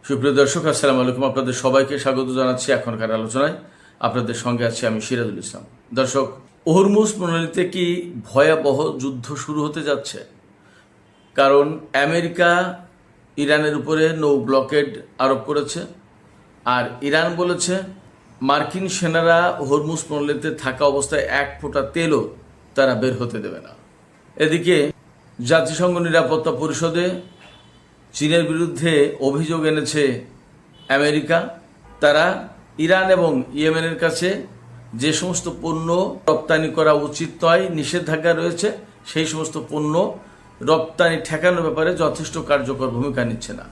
সুপ্রিয় দর্শক, আসসালামু আলাইকুম। আপনাদের সবাইকে স্বাগত জানাচ্ছি এখনকার আলোচনায়। আপনাদের সঙ্গে আছি আমি সিরাজুল ইসলাম। দর্শক, হরমুজ প্রণালীতে কি ভয়াবহ যুদ্ধ শুরু হতে যাচ্ছে? কারণ আমেরিকা ইরানের উপরে নৌ ব্লকেড আরোপ করেছে, আর ইরান বলেছে মার্কিন সেনারা হরমুজ প্রণালীতে থাকা অবস্থায় এক ফোঁটা তেলও তারা বের হতে দেবে না। এদিকে জাতিসংঘ নিরাপত্তা পরিষদে চীনের বিরুদ্ধে অভিযোগ এনেছে আমেরিকা। তারা ইরান এবং ইয়েমেনের কাছে যে সমস্ত পণ্য রপ্তানি করা উচিত নয়, নিষেধাজ্ঞা রয়েছে, সেই সমস্ত পণ্য রপ্তানি ঠেকানোর ব্যাপারে যথেষ্ট কার্যকর ভূমিকা নিচ্ছে না।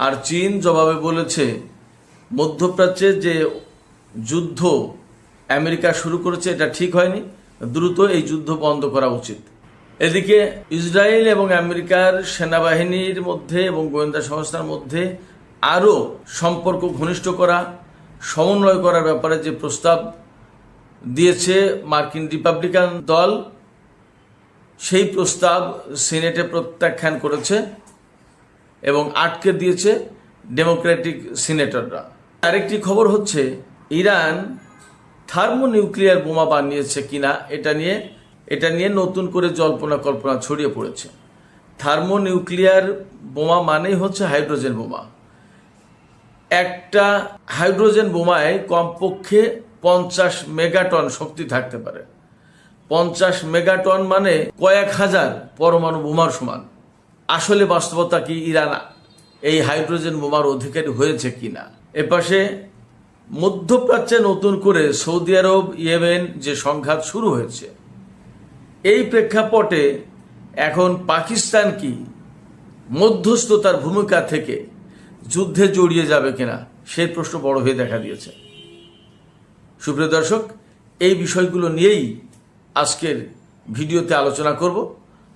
আর চীন জবাবে বলেছে মধ্যপ্রাচ্যে যে যুদ্ধ আমেরিকা শুরু করেছে এটা ঠিক হয়নি, দ্রুত এই যুদ্ধ বন্ধ করা উচিত। এদিকে ইসরায়েল এবং আমেরিকার সেনাবাহিনীর মধ্যে এবং গোয়েন্দা সংস্থার মধ্যে আরও সম্পর্ক ঘনিষ্ঠ করা, সমন্বয় করার ব্যাপারে যে প্রস্তাব দিয়েছে মার্কিন রিপাবলিকান দল, সেই প্রস্তাব সিনেটে প্রত্যাখ্যান করেছে এবং আটকে দিয়েছে ডেমোক্রেটিক সিনেটররা। আরেকটি খবর হচ্ছে ইরান থার্মোনিউক্লিয়ার বোমা বানিয়েছে কিনা এটা নিয়ে নতুন করে জল্পনা কল্পনা ছড়িয়ে পড়েছে। থার্মোনিউক্লিয়ার বোমা মানেই হচ্ছে হাইড্রোজেন বোমা। একটা হাইড্রোজেন বোমায় কমপক্ষে 50 মেগাটন শক্তি থাকতে পারে। 50 মেগাটন মানে কয়েক হাজার পরমাণু বোমার সমান। আসলে বাস্তবতা কি ইরান এই হাইড্রোজেন বোমার অধিকারী হয়েছে কিনা? এপাশে মধ্যপ্রাচ্যে নতুন করে সৌদি আরব ইয়েমেন যে সংঘাত শুরু হয়েছে, এই প্রেক্ষাপটে এখন পাকিস্তান কি মধ্যস্থতার ভূমিকা থেকে যুদ্ধে জড়িয়ে যাবে কিনা সেই প্রশ্ন বড় হয়ে দেখা দিয়েছে। সুপ্রিয় দর্শক, এই বিষয়গুলো নিয়েই আজকের ভিডিওতে আলোচনা করব।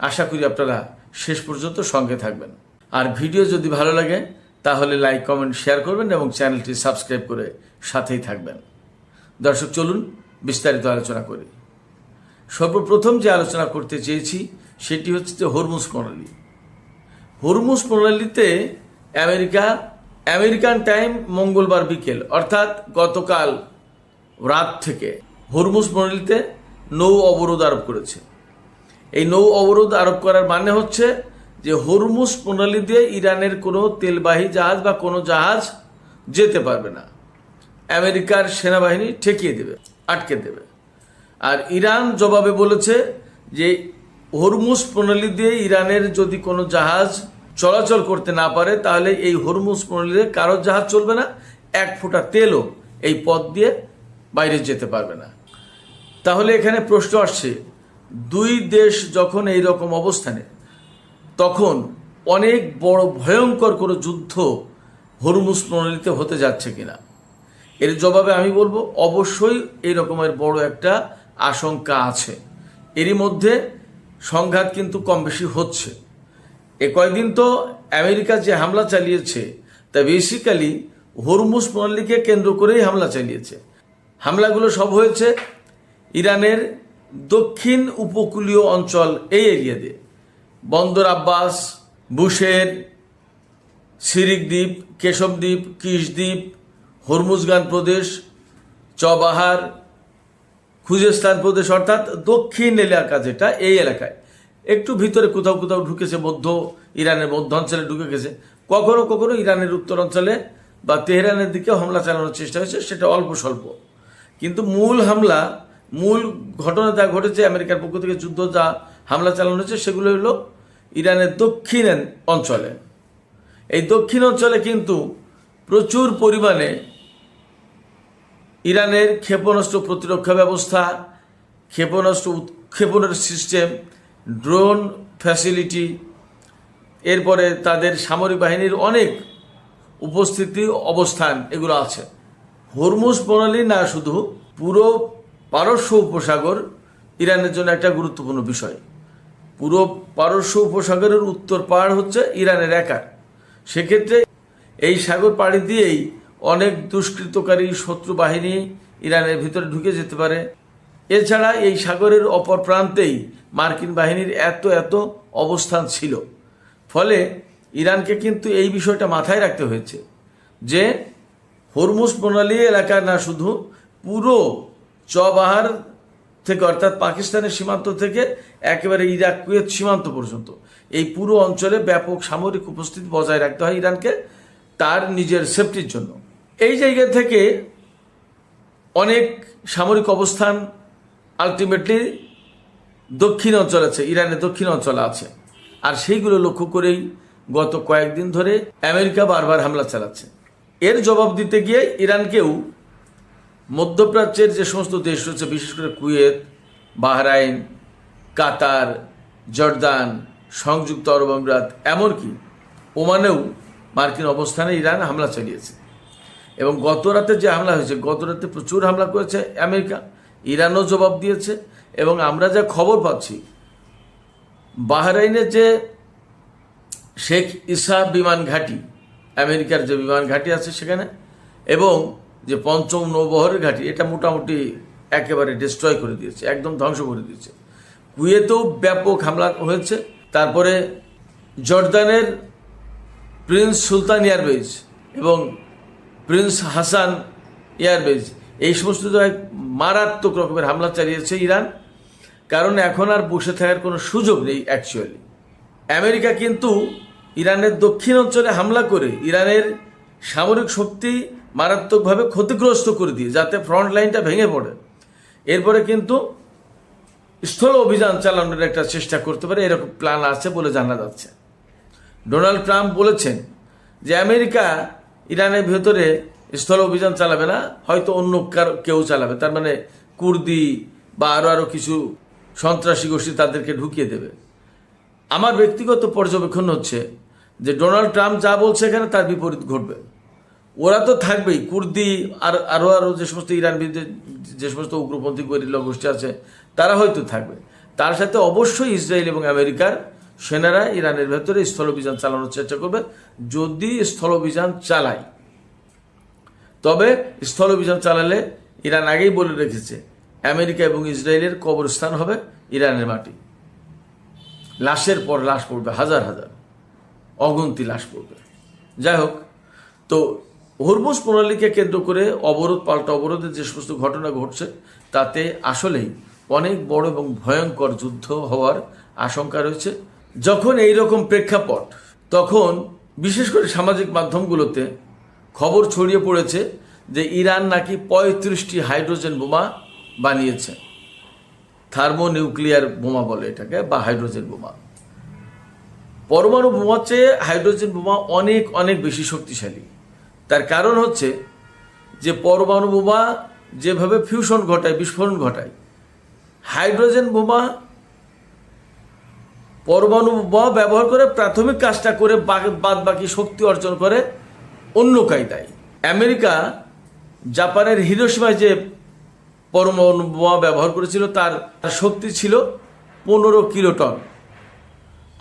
আশা করি আপনারা শেষ পর্যন্ত সঙ্গে থাকবেন। আর ভিডিও যদি ভালো লাগে তাহলে লাইক, কমেন্ট, শেয়ার করবেন এবং চ্যানেলটি সাবস্ক্রাইব করে সাথেই থাকবেন। দর্শক, চলুন বিস্তারিত আলোচনা করি। সর্বপ্রথম যে আলোচনা করতে চেয়েছি সেটি হচ্ছে যে হরমুজ প্রণালী। হরমুজ প্রণালীতে আমেরিকান টাইম মঙ্গলবার বিকেল অর্থাৎ গতকাল রাত থেকে হরমুজ প্রণালীতে নৌ অবরোধ আরোপ করেছে। এই নৌ অবরোধ আরোপ করার মানে হচ্ছে যে হরমুজ প্রণালী দিয়ে ইরানের কোনো তেলবাহী জাহাজ বা কোনো জাহাজ যেতে পারবে না। আমেরিকার সেনাবাহিনী ঠেকিয়ে দেবে, আটকে দেবে। আর ইরান জবাবে বলেছে যে হরমুজ প্রণালী দিয়ে ইরানের যদি কোনো জাহাজ চলাচল করতে না পারে তাহলে এই হরমুজ প্রণালীতে কারো জাহাজ চলবে না, এক ফোঁটা তেলও এই পথ দিয়ে বাইরে যেতে পারবে না। তাহলে এখানে প্রশ্ন আসছে, দুই দেশ যখন এই রকম অবস্থানে, তখন অনেক বড় ভয়ঙ্কর কোনো যুদ্ধ হরমুজ প্রণালীতে হতে যাচ্ছে কিনা? এর জবাবে আমি বলবো অবশ্যই এই রকমের বড় একটা আশঙ্কা আছে। এরই মধ্যে সংঘাত কিন্তু কম বেশি হচ্ছে। এ কয়েকদিন তো আমেরিকা যে হামলা চালিয়েছে তা বেসিক্যালি হরমুজ প্রণালীকে কেন্দ্র করেই হামলা চালিয়েছে। হামলাগুলো সব হয়েছে ইরানের দক্ষিণ উপকূলীয় অঞ্চল, এই এরিয়াতে বন্দর আব্বাস, বুশের, সিরিক দ্বীপ, কেশব দ্বীপ, কিশ দ্বীপ, হরমুজগান প্রদেশ, চবাহার, খুজেস্তান প্রদেশ অর্থাৎ দক্ষিণ এলাকা, যেটা এই এলাকায় একটু ভিতরে কোথাও কোথাও ঢুকেছে, ইরানের মধ্য অঞ্চলে ঢুকে গেছে। কখনো কখনো ইরানের উত্তর অঞ্চলে বা তেহরানের দিকে হামলা চালানোর চেষ্টা হয়েছে, সেটা অল্প স্বল্প। কিন্তু মূল ঘটনা যা ঘটেছে, আমেরিকার পক্ষ থেকে যুদ্ধ যা হামলা চালানো হয়েছে, সেগুলো হলো ইরানের দক্ষিণ অঞ্চলে। এই দক্ষিণ অঞ্চলে কিন্তু প্রচুর পরিমাণে ইরানের ক্ষেপণাস্ত্র প্রতিরক্ষা ব্যবস্থা, ক্ষেপণাস্ত্র উৎক্ষেপণের সিস্টেম, ড্রোন ফ্যাসিলিটি, এরপরে তাদের সামরিক বাহিনীর অনেক উপস্থিতি, অবস্থান, এগুলো আছে। হরমুজ প্রণালী না, শুধু পুরো পারস্য উপসাগর ইরানের জন্য একটা গুরুত্বপূর্ণ বিষয়। পুরো পারস্য উপসাগরের উত্তর পাড় হচ্ছে ইরানের একার। সেক্ষেত্রে এই সাগর পাড়ি দিয়েই অনেক দুষ্কৃতকারী শত্রু বাহিনী ইরানের ভিতরে ঢুকে যেতে পারে। এছাড়া এই সাগরের অপর প্রান্তেই মার্কিন বাহিনীর এত অবস্থান ছিল। ফলে ইরানকে কিন্তু এই বিষয়টা মাথায় রাখতে হয়েছে যে হরমুজ প্রণালী এলাকা না, শুধু পুরো চবাহার থেকে অর্থাৎ পাকিস্তানের সীমান্ত থেকে একেবারে ইরাক কুয়েত সীমান্ত পর্যন্ত এই পুরো অঞ্চলে ব্যাপক সামরিক উপস্থিতি বজায় রাখতে হয় ইরানকে তার নিজের সেফটির জন্য। এই জায়গা থেকে অনেক সামরিক অবস্থান আলটিমেটলি দক্ষিণ অঞ্চল আছে, ইরানের দক্ষিণ অঞ্চলে আছে। আর সেইগুলো লক্ষ্য করেই গত কয়েকদিন ধরে আমেরিকা বারবার হামলা চালাচ্ছে। এর জবাব দিতে গিয়ে ইরানকেও মধ্যপ্রাচ্যের যে সমস্ত দেশ রয়েছে, বিশেষ করে কুয়েত, বাহরাইন, কাতার, জর্দান, সংযুক্ত আরব আমিরাত, এমনকি ওমানেও মার্কিন অবস্থানে ইরান হামলা চালিয়েছে। এবং গত রাতে যে হামলা হয়েছে, গত রাতে প্রচুর হামলা করেছে আমেরিকা, ইরানও জবাব দিয়েছে। এবং আমরা যা খবর পাচ্ছি, বাহরাইনের যে শেখ ইসা বিমান ঘাঁটি, আমেরিকার যে বিমান ঘাঁটি আছে সেখানে, এবং যে পঞ্চম নৌবহরের ঘাঁটি, এটা মোটামুটি একেবারে ডিস্ট্রয় করে দিয়েছে, একদম ধ্বংস করে দিয়েছে। কুয়েতেও ব্যাপক হামলা হয়েছে। তারপরে জর্দানের প্রিন্স সুলতান এয়ারবেজ এবং প্রিন্স হাসান এয়ারবেজ, এই সমস্ত জায়গায় মারাত্মক রকমের হামলা চালিয়েছে ইরান। কারণ এখন আর বসে থাকার কোনো সুযোগ নেই অ্যাকচুয়ালি। আমেরিকা কিন্তু ইরানের দক্ষিণ অঞ্চলে হামলা করে ইরানের সামরিক শক্তি মারাত্মকভাবে ক্ষতিগ্রস্ত করে দিয়ে, যাতে ফ্রন্ট লাইনটা ভেঙে পড়ে, এরপরে কিন্তু স্থল অভিযান চালানোর একটা চেষ্টা করতে পারে, এরকম প্ল্যান আছে বলে জানা যাচ্ছে। ডোনাল্ড ট্রাম্প বলেছেন যে আমেরিকা ইরানের ভেতরে স্থল অভিযান চালাবে না, হয়তো অন্য কেউ চালাবে, তার মানে কুর্দি বা আরও কিছু সন্ত্রাসী গোষ্ঠী তাদেরকে ঢুকিয়ে দেবে। আমার ব্যক্তিগত পর্যবেক্ষণ হচ্ছে যে ডোনাল্ড ট্রাম্প যা বলছে এখানে তার বিপরীত ঘটবে। ওরা তো থাকবেই, কুর্দি আর আরও যে সমস্ত ইরান বিরুদ্ধে যে সমস্ত উগ্রপন্থী গরিলা গোষ্ঠী আছে তারা হয়তো থাকবে। তার সাথে অবশ্যই ইসরায়েল এবং আমেরিকার সেনারা ইরানের ভেতরে স্থল অভিযান চালানোর চেষ্টা করবে। যদি স্থল অভিযান চালায়, তবে স্থল অভিযান চালালে ইরান আগেই বলে রেখেছে আমেরিকা এবং ইসরায়েলের কবরস্থান হবে ইরানের মাটি। লাশের পর লাশ পড়বে, হাজার হাজার অগন্তি লাশ পড়বে। যাই হোক, তো হরমুজ প্রণালীকে কেন্দ্র করে অবরোধ পাল্টা অবরোধের যে সমস্ত ঘটনা ঘটছে, তাতে আসলেই অনেক বড় এবং ভয়ঙ্কর যুদ্ধ হওয়ার আশঙ্কা রয়েছে। যখন এই রকম প্রেক্ষাপট, তখন বিশেষ করে সামাজিক মাধ্যমগুলোতে খবর ছড়িয়ে পড়েছে যে ইরান নাকি 35টি হাইড্রোজেন বোমা বানিয়েছে। থার্মোনিউক্লিয়ার বোমা বলে এটাকে, বা হাইড্রোজেন বোমা। পরমাণু বোমার চেয়ে হাইড্রোজেন বোমা অনেক অনেক বেশি শক্তিশালী। তার কারণ হচ্ছে যে পরমাণু বোমা যেভাবে ফিউশন ঘটায়, বিস্ফোরণ ঘটায়, হাইড্রোজেন বোমা পরমাণু বোমা ব্যবহার করে প্রাথমিক কাজটা করে বাদ বাকি শক্তি অর্জন করে অন্য কায়দায়। আমেরিকা জাপানের হিরোশিমায় যে পরমাণু বোমা ব্যবহার করেছিল তার শক্তি ছিল 15 কিলোটন,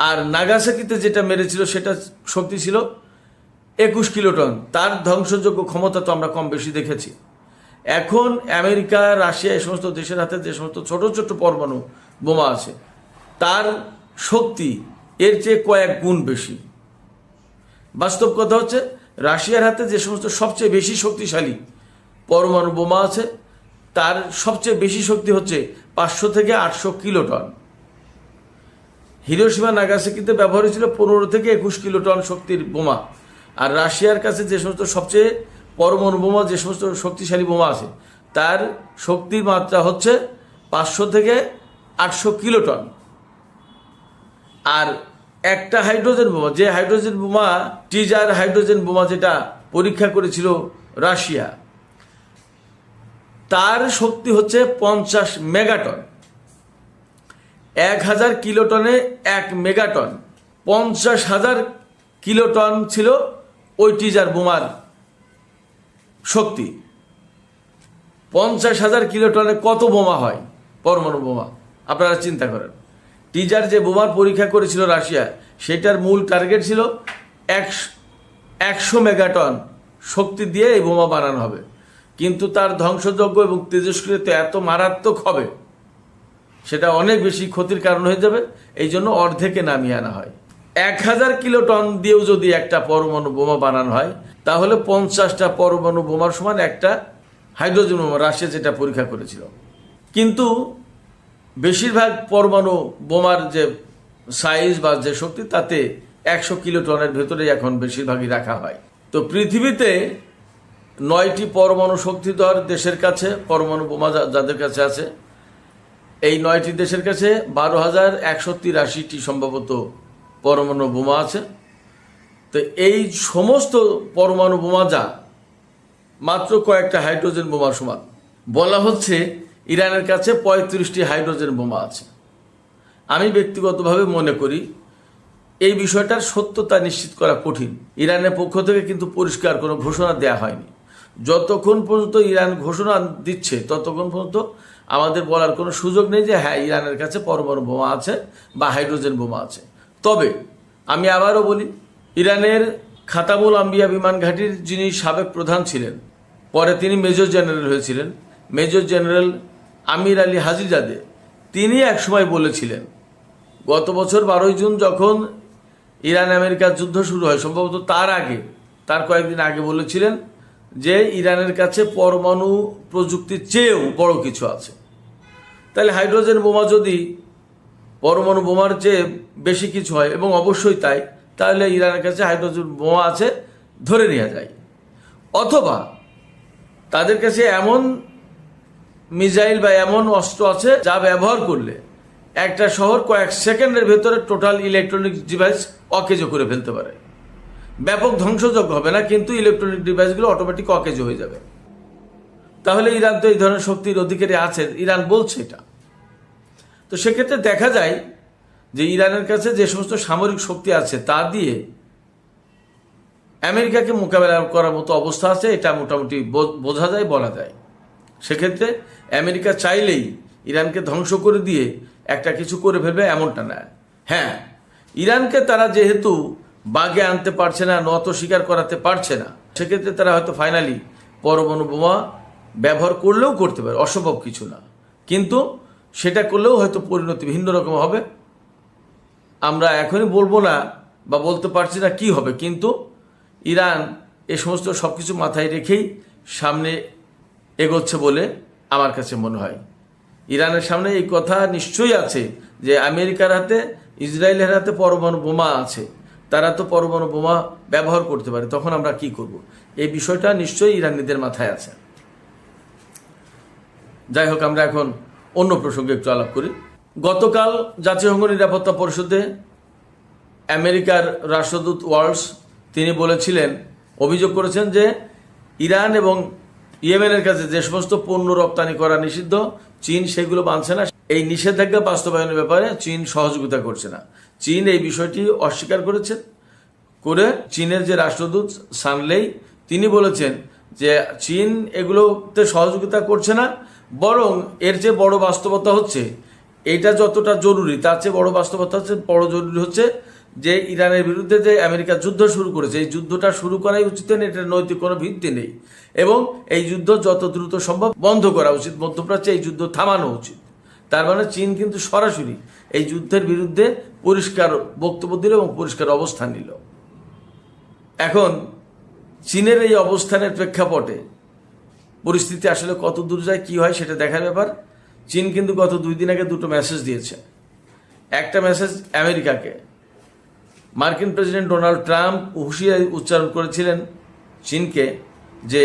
আর নাগাসাকিতে যেটা মেরেছিল সেটা শক্তি ছিল 21 কিলোটন। তার ধ্বংসযোগ্য ক্ষমতা তো আমরা কম বেশি দেখেছি। এখন আমেরিকা, রাশিয়া, এই সমস্ত দেশের হাতে যে সমস্ত ছোট ছোট পরমাণু বোমা আছে, তার শক্তি এর চেয়ে কয়েক গুণ বেশি। বাস্তব কথা হচ্ছে, রাশিয়ার হাতে যে সমস্ত সবচেয়ে বেশি শক্তিশালী পরমাণু বোমা আছে, তার সবচেয়ে বেশি শক্তি হচ্ছে 500 থেকে 800 কিলোটন। হিরোশিমা নাগাসাকিতে ব্যবহার হয়েছিল 15 থেকে 21 কিলোটন শক্তির বোমা। আর রাশিয়ার কাছে যে সমস্ত সবচেয়ে পরমাণু বোমা, যে সমস্ত শক্তিশালী বোমা আছে, তার শক্তির মাত্রা হচ্ছে 500 থেকে 800 কিলোটন। আর একটা হাইড্রোজেন বোমা, যে হাইড্রোজেন বোমা, টিজার হাইড্রোজেন বোমা যেটা পরীক্ষা করেছিল রাশিয়া, তার শক্তি হচ্ছে 50 মেগাটন। 1000 কিলোটনে 1 মেগাটন, 50,000 কিলোটন ছিল ওই টিজার বোমার শক্তি। 50,000 কিলোটনে কত বোমা হয় পরমাণু বোমা, আপনারা চিন্তা করেন। টিজার যে বোমার পরীক্ষা করেছিল রাশিয়া, সেটার মূল টার্গেট ছিল 100 মেগাটন শক্তি দিয়ে এই বোমা বানানো হবে, কিন্তু তার ধ্বংসযোগ্য এবং তেজস্ক্রিয়তা এত মারাত্মক হবে, সেটা অনেক বেশি ক্ষতির কারণ হয়ে যাবে। এই জন্য অর্ধেকে নামিয়ে আনা হয়। 1000 কিলোটন দিয়েও যদি একটা পরমাণু বোমা বানানো হয় তাহলে 50টা পরমাণু বোমার সমান একটা হাইড্রোজেন বোমা, রাশিয়া যেটা পরীক্ষা করেছিল। কিন্তু বেশিরভাগ পরমাণু বোমার যে সাইজ বা যে শক্তি তাতে 100 কিলোটনের ভেতরে এখন বেশিরভাগই রাখা হয়। তো পৃথিবীতে 9টি পরমাণু শক্তিধর দেশের কাছে পরমাণু বোমা যাদের কাছে আছে, এই 9টি দেশের কাছে 12,183টি সম্ভবত পরমাণু বোমা আছে। তো এই সমস্ত পরমাণু বোমা যা মাত্র কয়েকটা হাইড্রোজেন বোমার সমান। বলা হচ্ছে ইরানের কাছে 35টি হাইড্রোজেন বোমা আছে। আমি ব্যক্তিগতভাবে মনে করি এই বিষয়টার সত্যতা নিশ্চিত করা কঠিন। ইরানের পক্ষ থেকে কিন্তু পরিষ্কার কোনো ঘোষণা দেয়া হয়নি। যতক্ষণ পর্যন্ত ইরান ঘোষণা দিচ্ছে ততক্ষণ পর্যন্ত আমাদের বলার কোনো সুযোগ নেই যে হ্যাঁ ইরানের কাছে পরমাণু বোমা আছে বা হাইড্রোজেন বোমা আছে। তবে আমি আবারও বলি, ইরানের খাতামুল আম্বিয়া বিমান ঘাঁটির যিনি সাবেক প্রধান ছিলেন, পরে তিনি মেজর জেনারেল হয়েছিলেন, মেজর জেনারেল আমির আলী হাজিজাদে, তিনি একসময় বলেছিলেন গত বছর 12ই জুন যখন ইরান আমেরিকার যুদ্ধ শুরু হয়, সম্ভবত তার কয়েকদিন আগে বলেছিলেন যে ইরানের কাছে পরমাণু প্রযুক্তির চেয়েও বড় কিছু আছে। তাহলে হাইড্রোজেন বোমা যদি পরমাণু বোমার চেয়ে বেশি কিছু হয়, এবং অবশ্যই তাই, তাহলে ইরানের কাছে হাইড্রোজেন বোমা আছে ধরে নেওয়া যায়। অথবা তাদের কাছে এমন মিসাইল বা এমন অস্ত্র আছে যা ব্যবহার করলে একটা শহর কয়েক সেকেন্ডের ভেতরে টোটাল ইলেকট্রনিক ডিভাইস অকেজো করে ফেলতে পারে। ব্যাপক ধ্বংসযজ্ঞ হবে না, কিন্তু ইলেকট্রনিক ডিভাইসগুলো অটোমেটিক অকেজো হয়ে যাবে। তাহলে ইরান তো এই ধরনের শক্তির অধিকারী আছে, ইরান বলছে এটা। তো সেক্ষেত্রে দেখা যায় যে ইরানের কাছে যে সমস্ত সামরিক শক্তি আছে তা দিয়ে আমেরিকাকে মোকাবেলা করার মতো অবস্থা আছে, এটা মোটামুটি বোঝা যায়, বলা যায়। সেক্ষেত্রে আমেরিকা চাইলেই ইরানকে ধ্বংস করে দিয়ে একটা কিছু করে ফেলবে এমনটা না। হ্যাঁ, ইরানকে তারা যেহেতু বাগে আনতে পারছে না, নত স্বীকার করাতে পারছে না, সেক্ষেত্রে তারা হয়তো ফাইনালি পরমাণু বোমা ব্যবহার করলেও করতে পারে, অসম্ভব কিছু না। কিন্তু সেটা করলেও হয়তো পরিণতি ভিন্ন রকম হবে। আমরা এখনই বলবো না বা বলতে পারছি না কি হবে, কিন্তু ইরান এ সমস্ত সব কিছু মাথায় রেখেই সামনে এগোচ্ছে বলে আমার কাছে মনে হয়। ইরানের সামনে এই কথা নিশ্চয়ই আছে যে আমেরিকার হাতে, ইসরায়েলের হাতে পরমাণু বোমা আছে, তারা তো পরমাণু বোমা ব্যবহার করতে পারে, তখন আমরা কি করব, এই বিষয়টা নিশ্চয়ই ইরানিদের মাথায় আছে। যাই হোক, আমরা এখন অন্য প্রসঙ্গে একটু আলাপ করি। গতকাল জাতিসংঘ নিরাপত্তা পরিষদে আমেরিকার রাষ্ট্রদূত ওয়ালস তিনি বলেছিলেন, অভিযোগ করেছেন যে ইরান এবং ইয়েমেনের কাছে যে সমস্ত পণ্য রপ্তানি করা নিষিদ্ধ, চীন সেগুলো মানছে না। এই নিষেধাজ্ঞা বাস্তবায়নের ব্যাপারে চীন সহযোগিতা করছে না। চীন এই বিষয়টি অস্বীকার করে চীনের যে রাষ্ট্রদূত সানলেই তিনি বলেছেন যে চীন এগুলোতে সহযোগিতা করছে না, বরং এর চেয়ে বড় বাস্তবতা হচ্ছে, এইটা যতটা জরুরি তার চেয়ে বড় বাস্তবতা হচ্ছে, বড় জরুরি হচ্ছে যে ইরানের বিরুদ্ধে যে আমেরিকা যুদ্ধ শুরু করেছে, এই যুদ্ধটা শুরু করাই উচিত নেই, এটার নৈতিক কোনো ভিত্তি নেই, এবং এই যুদ্ধ যত দ্রুত সম্ভব বন্ধ করা উচিত, মধ্যপ্রাচ্যে এই যুদ্ধ থামানো উচিত। তার মানে চীন কিন্তু সরাসরি এই যুদ্ধের বিরুদ্ধে পরিষ্কার বক্তব্য দিল এবং পরিষ্কার অবস্থান নিল। এখন চীনের এই অবস্থানের প্রেক্ষাপটে পরিস্থিতি আসলে কত দূর যায়, কি হয় সেটা দেখার ব্যাপার। চীন কিন্তু গত 2 দিন আগে দুটো মেসেজ দিয়েছে। একটা মেসেজ আমেরিকাকে, মার্কিন প্রেসিডেন্ট ডোনাল্ড ট্রাম্প হুঁশিয়ারি উচ্চারণ করেছিলেন চীনকে যে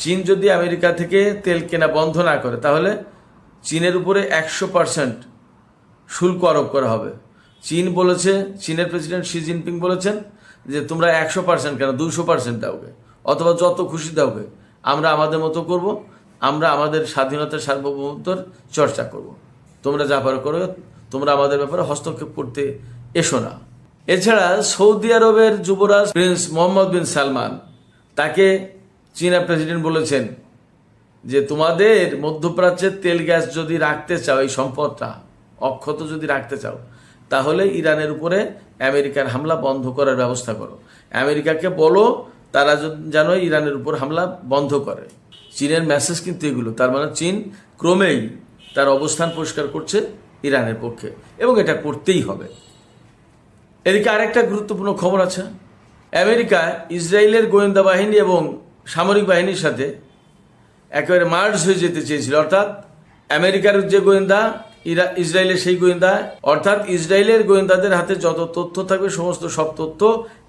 চীন যদি আমেরিকা থেকে তেল কেনা বন্ধ না করে তাহলে চীনের উপরে 100% শুল্ক আরোপ করা হবে। চীন বলেছে, চীনের প্রেসিডেন্ট শি জিনপিং বলেছেন যে তোমরা 100% কেন 200% দাওগে, অথবা যত খুশি দাওগে, আমরা আমাদের মতো করব, আমরা আমাদের স্বাধীনতার সার্বভৌমত্বর চর্চা করব, তোমরা যা পারো করো, তোমরা আমাদের ব্যাপারে হস্তক্ষেপ করতে এসো না। এছাড়া সৌদি আরবের যুবরাজ প্রিন্স মোহাম্মদ বিন সালমান, তাকে চীনা প্রেসিডেন্ট বলেছেন যে তোমাদের মধ্যপ্রাচ্যের তেল গ্যাস যদি রাখতে চাও, এই সম্পদটা অক্ষত যদি রাখতে চাও, তাহলে ইরানের উপরে আমেরিকার হামলা বন্ধ করার ব্যবস্থা করো। আমেরিকাকে বলো তারা যেন ইরানের উপর হামলা বন্ধ করে। চীনের মেসেজ কিন্তু এগুলো। তার মানে চীন ক্রমেই তার অবস্থান পরিষ্কার করছে ইরানের পক্ষে, এবং এটা করতেই হবে। এদিকে আরেকটা গুরুত্বপূর্ণ খবর আছে। আমেরিকা ইসরায়েলের গোয়েন্দা বাহিনী এবং সামরিক বাহিনীর সাথে একেবারে মার্জ হয়ে যেতে চেয়েছিল, অর্থাৎ আমেরিকার যে গোয়েন্দা, ইসরায়েলের সেই গোয়েন্দা, অর্থাৎ ইসরায়েলের গোয়েন্দাদের হাতে যত তথ্য থাকবে সমস্ত সব তথ্য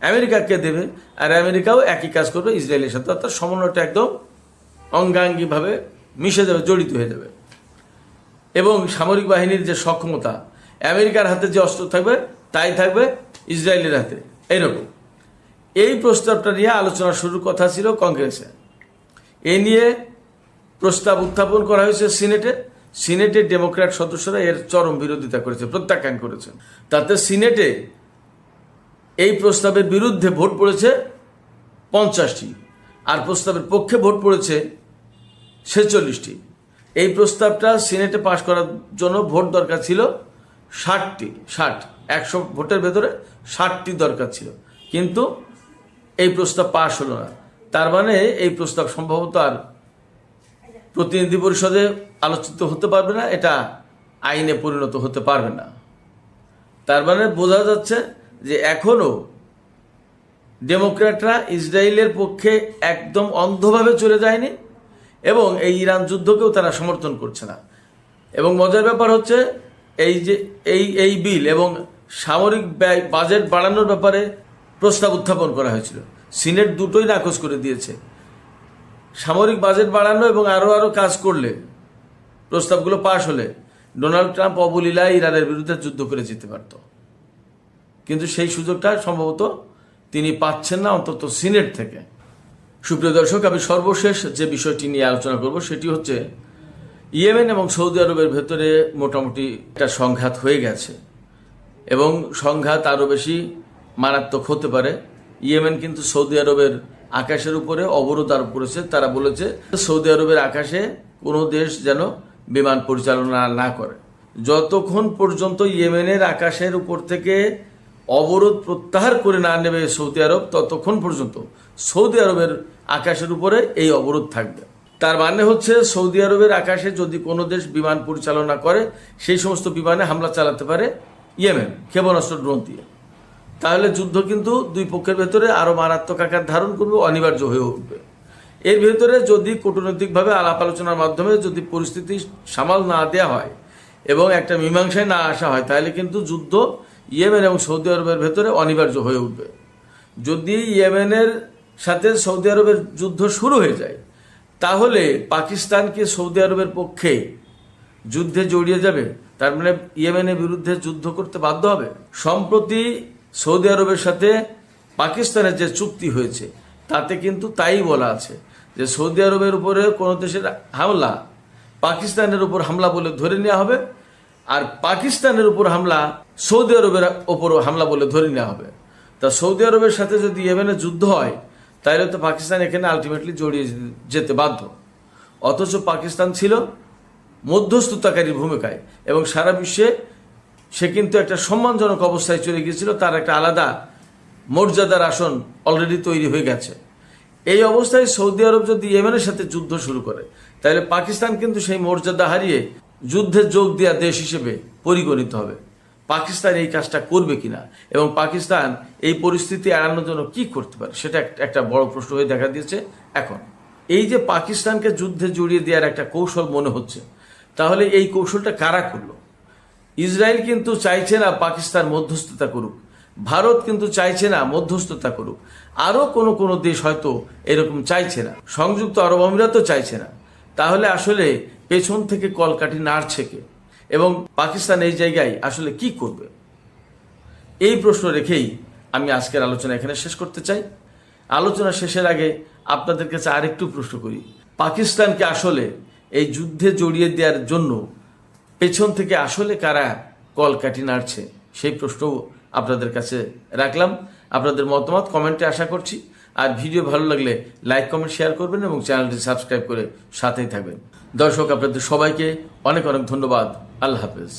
আমেরিকাকে দেবে, আর আমেরিকাও একই কাজ করবে ইসরায়েলের সাথে, অর্থাৎ সমন্বয়টা একদম অঙ্গাঙ্গিভাবে মিশে যাবে, জড়িত হয়ে যাবে। এবং সামরিক বাহিনীর যে সক্ষমতা, আমেরিকার হাতে যে অস্ত্র থাকবে তাই থাকবে ইসরায়েলের হাতে, এইরকম। এই প্রস্তাবটা নিয়ে আলোচনা শুরুর কথা ছিল কংগ্রেসে। এ নিয়ে প্রস্তাব উত্থাপন করা হয়েছে সিনেটের ডেমোক্র্যাট সদস্যরা এর চরম বিরোধিতা করেছে, প্রত্যাখ্যান করেছেন। তাতে সিনেটে এই প্রস্তাবের বিরুদ্ধে ভোট পড়েছে 50টি, আর প্রস্তাবের পক্ষে ভোট পড়েছে 46টি। এই প্রস্তাবটা সিনেটে পাশ করার জন্য ভোট দরকার ছিল 100 ভোটের ভেতরে 60টি দরকার ছিল, কিন্তু এই প্রস্তাব পাশ হলো না। তার মানে এই প্রস্তাব সম্ভবত আর প্রতিনিধি পরিষদে আলোচিত হতে পারবে না, এটা আইনে পরিণত হতে পারবে না। তার মানে বোঝা যাচ্ছে যে এখনো ডেমোক্র্যাটরা ইসরায়েলের পক্ষে একদম অন্ধভাবে চলে যায়নি এবং এই ইরান যুদ্ধকেও তারা সমর্থন করছে না। এবং মজার ব্যাপার হচ্ছে এই বিল এবং সামরিক ব্যয় বাজেট বাড়ানোর ব্যাপারে প্রস্তাব উত্থাপন করা হয়েছিল, সিনেট দুটোই নাকচ করে দিয়েছে। সামরিক বাজেট বাড়ানো এবং আরও কাজ করলে, প্রস্তাবগুলো পাশ হলে ডোনাল্ড ট্রাম্প অবলীলায় ইরানের বিরুদ্ধে যুদ্ধ করে যেতে পারত, কিন্তু সেই সুযোগটা সম্ভবত তিনি পাচ্ছেন না, অন্তত সিনেট থেকে। সুপ্রিয় দর্শক, আমি সর্বশেষ যে বিষয়টি নিয়ে আলোচনা করব সেটি হচ্ছে ইয়েমেন এবং সৌদি আরবের ভেতরে মোটামুটি একটা সংঘাত হয়ে গেছে এবং সংঘাত আরও বেশি মারাত্মক হতে পারে। ইয়েমেন কিন্তু সৌদি আরবের আকাশের উপরে অবরোধ আরোপ করেছে। তারা বলেছে সৌদি আরবের আকাশে কোনো দেশ যেন বিমান পরিচালনা না করে। যতক্ষণ পর্যন্ত ইয়েমেনের আকাশের উপর থেকে অবরোধ প্রত্যাহার করে না নেবে সৌদি আরব, ততক্ষণ পর্যন্ত সৌদি আরবের আকাশের উপরে এই অবরোধ থাকবে। তার মানে হচ্ছে সৌদি আরবের আকাশে যদি কোনো দেশ বিমান পরিচালনা করে, সেই সমস্ত বিমানে হামলা চালাতে পারে ইয়েমেন ক্ষেপণাস্ত্র ড্রোন দিয়ে। তাহলে যুদ্ধ কিন্তু দুই পক্ষের ভেতরে আরও মারাত্মক আকার ধারণ করবে, অনিবার্য হয়ে উঠবে। এর ভেতরে যদি কূটনৈতিকভাবে আলাপ আলোচনার মাধ্যমে যদি পরিস্থিতি সামাল না দেওয়া হয় এবং একটা মীমাংসায় না আসা হয়, তাহলে কিন্তু যুদ্ধ ইয়েমেন এবং সৌদি আরবের ভেতরে অনিবার্য হয়ে উঠবে। যদি ইয়েমেনের সাথে সৌদি আরবের যুদ্ধ শুরু হয়ে যায়, তাহলে পাকিস্তানকে সৌদি আরবের পক্ষে যুদ্ধে জড়িয়ে যাবে, তার মানে ইয়েমেনের বিরুদ্ধে যুদ্ধ করতে বাধ্য হবে। সম্প্রতি সৌদি আরবের সাথে পাকিস্তানের যে চুক্তি হয়েছে তাতে কিন্তু তাই বলা আছে যে সৌদি আরবের উপরে কোনো দেশের হামলা পাকিস্তানের উপর হামলা বলে ধরে নেওয়া হবে, আর পাকিস্তানের উপর হামলা সৌদি আরবের ওপরও হামলা বলে ধরে নেওয়া হবে। তা সৌদি আরবের সাথে যদি ইয়েমেনের যুদ্ধ হয়, তাহলে তো পাকিস্তান এখানে আলটিমেটলি জড়িয়ে যেতে বাধ্য। অথচ পাকিস্তান ছিল মধ্যস্থতাকারীর ভূমিকায় এবং সারা বিশ্বে সে কিন্তু একটা সম্মানজনক অবস্থায় চলে গিয়েছিল, তার একটা আলাদা মর্যাদার আসন অলরেডি তৈরি হয়ে গেছে। এই অবস্থায় সৌদি আরব যদি ইয়েমেনের সাথে যুদ্ধ শুরু করে, তাহলে পাকিস্তান কিন্তু সেই মর্যাদা হারিয়ে যুদ্ধে যোগ দেওয়া দেশ হিসেবে পরিগণিত হবে। পাকিস্তান এই কাজটা করবে কিনা এবং পাকিস্তান এই পরিস্থিতি এড়ানোর জন্য কি করতে পারে, সেটা একটা বড় প্রশ্ন হয়ে দেখা দিয়েছে এখন। এই যে পাকিস্তানকে যুদ্ধে জড়িয়ে দেওয়ার একটা কৌশল মনে হচ্ছে, তাহলে এই কৌশলটা কারা করলো? ইসরায়েল কিন্তু চাইছে না পাকিস্তান মধ্যস্থতা করুক, ভারত কিন্তু চাইছে না মধ্যস্থতা করুক, আরও কোনো দেশ হয়তো এরকম চাইছে না, সংযুক্ত আরব আমিরাতও চাইছে না। তাহলে আসলে পেছন থেকে কলকাঠি নাড়ছে কে এবং পাকিস্তান এই জায়গায় আসলে কি করবে? এই প্রশ্ন রেখেই আমি আজকের আলোচনা এখানে শেষ করতে চাই। আলোচনা শেষের আগে আপনাদের কাছে আরেকটু প্রশ্ন করি, পাকিস্তানকে আসলে এই যুদ্ধে জড়িয়ে দেওয়ার জন্য পেছন থেকে আসলে কারা কলকাঠি নাড়ছে, সেই প্রশ্নও আপনাদের কাছে রাখলাম। আপনাদের মতামত কমেন্টে আশা করছি। আর ভিডিও ভালো লাগলে লাইক কমেন্ট শেয়ার করবেন এবং চ্যানেলটি সাবস্ক্রাইব করে সাথেই থাকবেন। দর্শক, আপনাদের সবাইকে অনেক অনেক ধন্যবাদ। আল্লাহ হাফেজ।